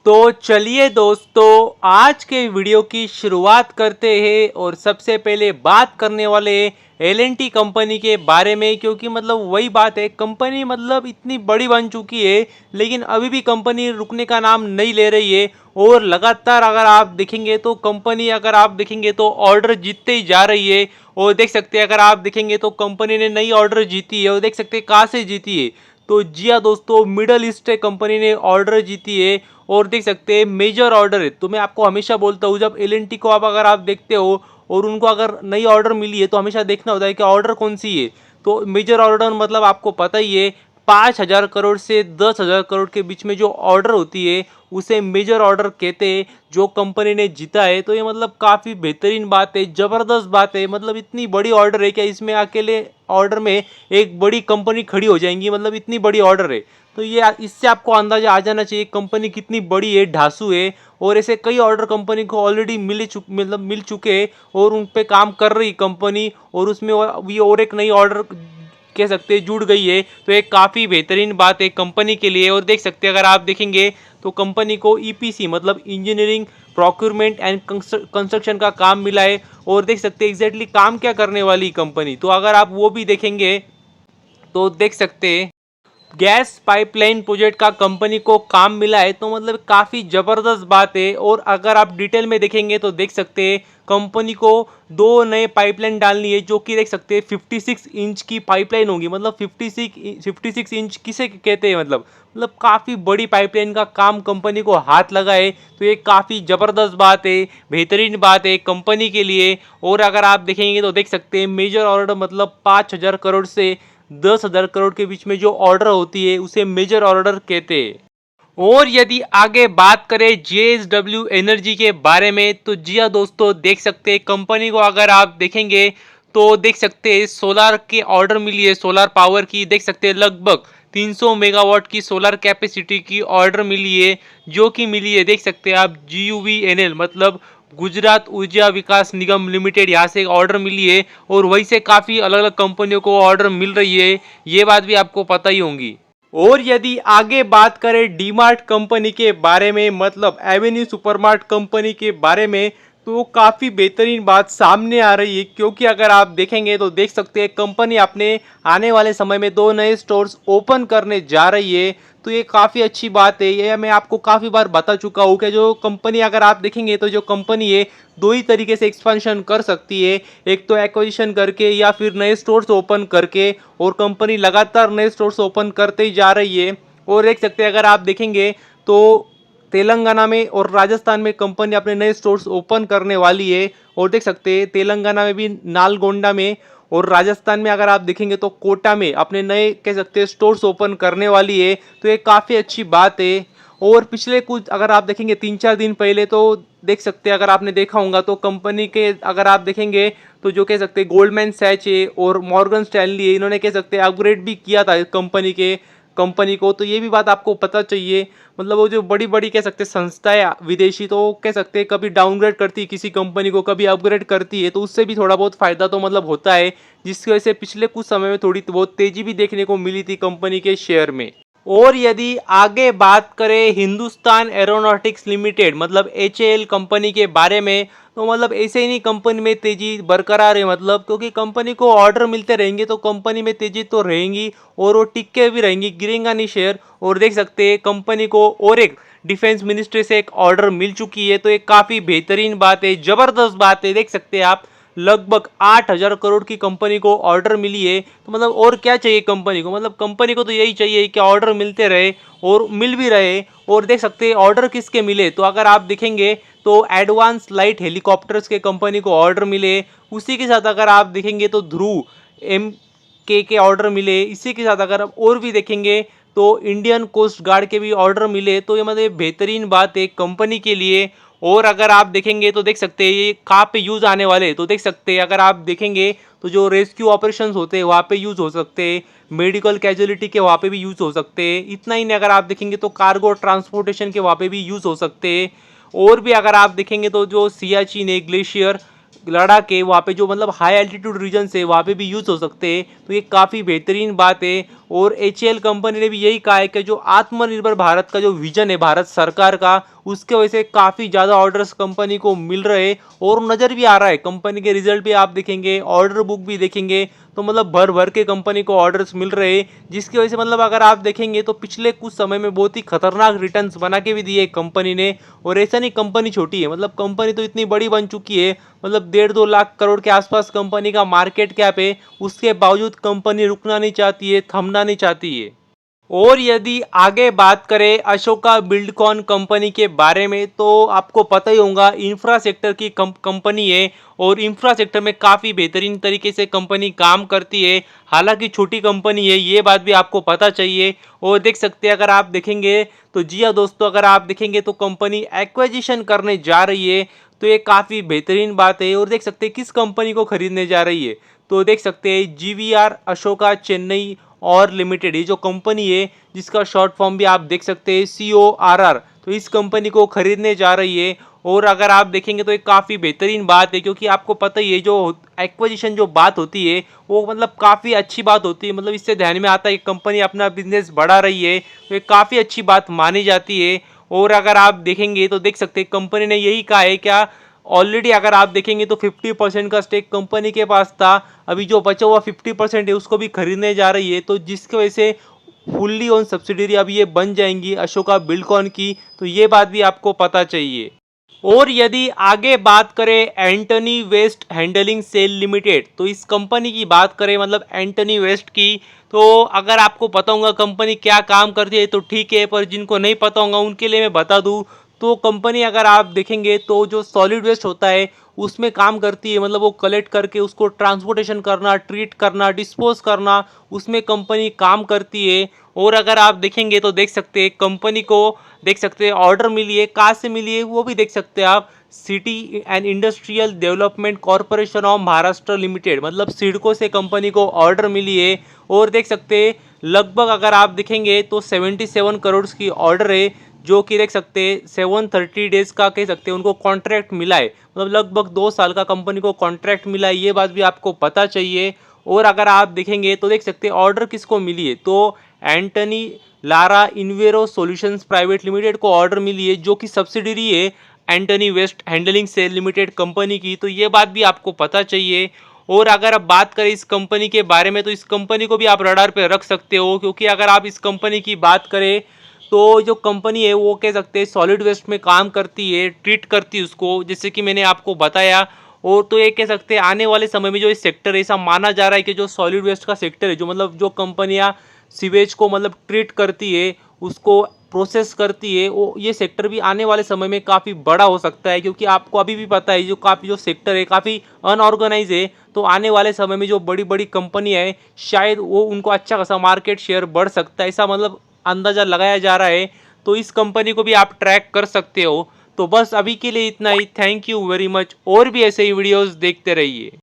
तो चलिए दोस्तों, आज के वीडियो की शुरुआत करते हैं और सबसे पहले बात करने वाले एल&टी कंपनी के बारे में। क्योंकि वही बात है, कंपनी इतनी बड़ी बन चुकी है लेकिन अभी भी कंपनी रुकने का नाम नहीं ले रही है। और लगातार अगर आप देखेंगे तो कंपनी तो ऑर्डर जीतते ही जा रही है। और देख सकते हैं, अगर आप देखेंगे तो कंपनी ने नई ऑर्डर जीती है और देख सकते हैं कहाँ से जीती है। तो जी हाँ दोस्तों, मिडल ईस्ट कंपनी ने ऑर्डर जीती है और देख सकते हैं मेजर ऑर्डर है। तो मैं आपको हमेशा बोलता हूँ, जब एल&टी को अगर आप देखते हो और उनको अगर नई ऑर्डर मिली है तो हमेशा देखना होता है कि ऑर्डर कौन सी है। तो मेजर ऑर्डर आपको पता ही है, 5,000 करोड़ से 10,000 करोड़ के बीच में जो ऑर्डर होती है उसे मेजर ऑर्डर कहते हैं, जो कंपनी ने जीता है। तो ये काफ़ी बेहतरीन बात है, ज़बरदस्त बात है। इतनी बड़ी ऑर्डर है क्या इसमें अकेले ऑर्डर में एक बड़ी कंपनी खड़ी हो जाएंगी, इतनी बड़ी ऑर्डर है। तो ये इससे आपको अंदाजा आ जाना चाहिए कंपनी कितनी बड़ी है, ढासू है। और ऐसे कई ऑर्डर कंपनी को ऑलरेडी मिल चुके हैं और उन पे काम कर रही कंपनी, और उसमें ये और एक नई ऑर्डर कह सकते हैं जुड़ गई है। तो एक काफ़ी बेहतरीन बात है कंपनी के लिए। और देख सकते हैं, अगर आप देखेंगे तो कंपनी को EPC engineering procurement and construction का काम मिला है। और देख सकते हैं एग्जैक्टली काम क्या करने वाली कंपनी, तो अगर आप वो भी देखेंगे तो देख सकते हैं गैस पाइपलाइन प्रोजेक्ट का कंपनी को काम मिला है। तो काफ़ी ज़बरदस्त बात है। और अगर आप डिटेल में देखेंगे तो देख सकते हैं कंपनी को 2 नए पाइपलाइन डालनी है, जो कि देख सकते हैं 56 इंच की पाइपलाइन होगी। 56 इंच किसे कहते हैं, काफ़ी बड़ी पाइपलाइन का काम कंपनी को हाथ लगा है। तो ये काफ़ी ज़बरदस्त बात है, बेहतरीन बात है कंपनी के लिए। और अगर आप देखेंगे तो देख सकते हैं मेजर ऑर्डर 5,000 करोड़ से 10,000 करोड़ के बीच में जो ऑर्डर होती है उसे मेजर ऑर्डर कहते हैं। और यदि आगे बात करें जेएसडब्ल्यू एनर्जी के बारे में, तो जी हाँ दोस्तों, देख सकते हैं कंपनी को अगर आप देखेंगे तो देख सकते हैं सोलार के ऑर्डर मिली है, सोलार पावर की। देख सकते हैं लगभग 300 मेगावाट की सोलर कैपेसिटी की ऑर्डर मिली है, जो कि मिली है देख सकते हैं आप GUVNL गुजरात ऊर्जा विकास निगम लिमिटेड, यहाँ से ऑर्डर मिली है। और वहीं से काफ़ी अलग अलग कंपनियों को ऑर्डर मिल रही है, ये बात भी आपको पता ही होगी। और यदि आगे बात करें डीमार्ट कंपनी के बारे में, एवेन्यू सुपरमार्ट कंपनी के बारे में, तो काफ़ी बेहतरीन बात सामने आ रही है। क्योंकि अगर आप देखेंगे तो देख सकते हैं कंपनी अपने आने वाले समय में 2 नए स्टोर्स ओपन करने जा रही है। तो ये काफ़ी अच्छी बात है। ये मैं आपको काफ़ी बार बता चुका हूँ कि जो कंपनी अगर आप देखेंगे तो जो कंपनी है 2 ही तरीके से एक्सपेंशन कर सकती है, एक तो एक्विजिशन करके या फिर नए स्टोर्स ओपन करके। और कंपनी लगातार नए स्टोर्स ओपन करते ही जा रही है। और देख सकते हैं, अगर आप देखेंगे तो तेलंगाना में और राजस्थान में कंपनी अपने नए स्टोर्स ओपन करने वाली है। और देख सकते हैं तेलंगाना में भी नालगोंडा में, और राजस्थान में अगर आप देखेंगे तो कोटा में अपने नए कह सकते हैं स्टोर्स ओपन करने वाली है। तो ये काफ़ी अच्छी बात है। और पिछले कुछ अगर आप देखेंगे 3-4 दिन पहले, तो देख सकते हैं अगर आपने देखा होगा तो कंपनी के अगर आप देखेंगे तो जो कह सकते हैं गोल्डमैन सैच है और मॉर्गन स्टैनली है, इन्होंने कह सकते हैं अपग्रेड भी किया था कंपनी को। तो ये भी बात आपको पता चाहिए। वो जो बड़ी बड़ी कह सकते हैं संस्थाएं विदेशी, तो कह सकते हैं कभी डाउनग्रेड करती है किसी कंपनी को, कभी अपग्रेड करती है, तो उससे भी थोड़ा बहुत फायदा तो होता है, जिसकी वजह से पिछले कुछ समय में थोड़ी बहुत तेजी भी देखने को मिली थी कंपनी के शेयर में। और यदि आगे बात करें Hindustan aeronautics limited HAL company के बारे में, तो ऐसे ही नहीं कंपनी में तेजी बरकरार है। क्योंकि कंपनी को ऑर्डर मिलते रहेंगे तो कंपनी में तेजी तो रहेंगी और वो टिक के भी रहेंगी, गिरेंगा नहीं शेयर। और देख सकते हैं कंपनी को और एक डिफेंस मिनिस्ट्री से एक ऑर्डर मिल चुकी है। तो एक काफ़ी बेहतरीन बात है, ज़बरदस्त बात है। देख सकते हैं आप लगभग 8,000 करोड़ की कंपनी को ऑर्डर मिली है। तो और क्या चाहिए कंपनी को, कंपनी को तो यही चाहिए कि ऑर्डर मिलते रहे और मिल भी रहे। और देख सकते हैं ऑर्डर किसके मिले, तो अगर आप देखेंगे तो एडवांस लाइट हेलीकॉप्टर्स के कंपनी को ऑर्डर मिले। उसी के साथ अगर आप देखेंगे तो ध्रुव के ऑर्डर मिले। इसी के साथ अगर आप और भी देखेंगे तो इंडियन कोस्ट गार्ड के भी ऑर्डर मिले। तो ये बेहतरीन बात है कंपनी के लिए। और अगर आप देखेंगे तो देख सकते हैं ये कहाँ पे यूज़ आने वाले, तो देख सकते हैं अगर आप देखेंगे तो जो रेस्क्यू ऑपरेशंस होते हैं वहाँ पे यूज़ हो सकते हैं, मेडिकल कैजुअलिटी के वहाँ पे भी यूज़ हो सकते हैं। इतना ही नहीं, अगर आप देखेंगे तो कार्गो ट्रांसपोर्टेशन के वहाँ पे भी यूज़ हो सकते हैं। और भी अगर आप देखेंगे तो जो सियाचिन है ग्लेशियर लद्दाख के वहाँ पे जो हाई एल्टीट्यूड रीजन है वहाँ पे भी यूज़ हो सकते हैं। तो ये काफ़ी बेहतरीन बात है। और HAL कंपनी ने भी यही कहा है कि जो आत्मनिर्भर भारत का जो विजन है भारत सरकार का, उसके वजह से काफ़ी ज़्यादा ऑर्डर्स कंपनी को मिल रहे और नज़र भी आ रहा है। कंपनी के रिजल्ट भी आप देखेंगे, ऑर्डर बुक भी देखेंगे तो मतलब भर भर के कंपनी को ऑर्डर्स मिल रहे, जिसकी वजह से मतलब अगर आप देखेंगे तो पिछले कुछ समय में बहुत ही खतरनाक रिटर्न्स बना के भी दिए कंपनी ने। और ऐसा नहीं कंपनी छोटी है, मतलब कंपनी तो इतनी बड़ी बन चुकी है, मतलब 1.5-2 लाख करोड़ के आसपास कंपनी का मार्केट कैप है। उसके बावजूद कंपनी रुकना नहीं चाहती है, थमना नहीं चाहती है। और यदि आगे बात करें अशोका बिल्डकॉन कंपनी के बारे में तो आपको पता ही होगा, इंफ्रा सेक्टर की कंपनी है और इंफ्रा सेक्टर में काफ़ी बेहतरीन तरीके से कंपनी काम करती है। हालांकि छोटी कंपनी है, ये बात भी आपको पता चाहिए। और देख सकते हैं अगर आप देखेंगे तो जी हाँ दोस्तों, अगर आप देखेंगे तो कंपनी एक्विजिशन करने जा रही है, तो ये काफ़ी बेहतरीन बात है। और देख सकते हैं किस कंपनी को खरीदने जा रही है, तो देख सकते हैं जीवीआर अशोका चेन्नई और लिमिटेड, ये जो कंपनी है जिसका शॉर्ट फॉर्म भी आप देख सकते हैं CORR, तो इस कंपनी को खरीदने जा रही है। और अगर आप देखेंगे तो एक काफ़ी बेहतरीन बात है, क्योंकि आपको पता ही है जो एक्विजिशन जो बात होती है वो मतलब काफ़ी अच्छी बात होती है। मतलब इससे ध्यान में आता है कि कंपनी अपना बिजनेस बढ़ा रही है, तो ये काफ़ी अच्छी बात मानी जाती है। और अगर आप देखेंगे तो देख सकते हैं कंपनी ने यही कहा है क्या, ऑलरेडी अगर आप देखेंगे तो 50% का स्टेक कंपनी के पास था, अभी जो बचा हुआ 50% है उसको भी खरीदने जा रही है, तो जिसकी वजह से फुल्ली ओन सब्सिडरी अब ये बन जाएंगी अशोका बिल्डकॉन की, तो ये बात भी आपको पता चाहिए। और यदि आगे बात करें Antony waste handling cell limited, तो इस कंपनी की बात करें मतलब एंटनी वेस्ट की, तो अगर आपको पता होगा कंपनी क्या काम करती है तो ठीक है, पर जिनको नहीं पता होगा उनके लिए मैं बता दूं, तो कंपनी अगर आप देखेंगे तो जो सॉलिड वेस्ट होता है उसमें काम करती है। मतलब वो कलेक्ट करके उसको ट्रांसपोर्टेशन करना, ट्रीट करना, डिस्पोज करना, उसमें कंपनी काम करती है। और अगर आप देखेंगे तो देख सकते हैं कंपनी को देख सकते हैं ऑर्डर मिली है, कहाँ से मिली है वो भी देख सकते हैं आप, city and industrial development corporation of Maharashtra limited, मतलब सिडको से कंपनी को ऑर्डर मिली है। और देख सकते हैं लगभग अगर आप देखेंगे तो 77 करोड़ की ऑर्डर है, जो कि देख सकते हैं 730 डेज का कह सकते हैं उनको कॉन्ट्रैक्ट मिला है, मतलब लगभग 2 साल का कंपनी को कॉन्ट्रैक्ट मिला है, ये बात भी आपको पता चाहिए। और अगर आप देखेंगे तो देख सकते हैं ऑर्डर किसको मिली है, तो Antony Lara Enviro solutions private limited को ऑर्डर मिली है, जो कि सब्सिडरी है Antony waste handling cell limited company की, तो ये बात भी आपको पता चाहिए। और अगर आप बात करें इस कंपनी के बारे में तो इस कंपनी को भी आप रडार पे रख सकते हो, क्योंकि अगर आप इस कंपनी की बात करें तो जो कंपनी है वो कह सकते हैं सॉलिड वेस्ट में काम करती है, ट्रीट करती है उसको, जैसे कि मैंने आपको बताया। और तो ये कह सकते हैं आने वाले समय में जो इस सेक्टर है, ऐसा माना जा रहा है कि जो सॉलिड वेस्ट का सेक्टर है, जो मतलब जो कंपनियां सीवेज को मतलब ट्रीट करती है, उसको प्रोसेस करती है, वो ये सेक्टर भी आने वाले समय में काफ़ी बड़ा हो सकता है। क्योंकि आपको अभी भी पता है जो काफ़ी जो सेक्टर है काफ़ी अनऑर्गेनाइज है, तो आने वाले समय में जो बड़ी बड़ी कंपनियां हैं शायद वो उनको अच्छा खासा मार्केट शेयर बढ़ सकता है, ऐसा मतलब अंदाज़ा लगाया जा रहा है। तो इस कंपनी को भी आप ट्रैक कर सकते हो। तो बस अभी के लिए इतना ही, थैंक यू वेरी मच। और भी ऐसे ही वीडियोस देखते रहिए।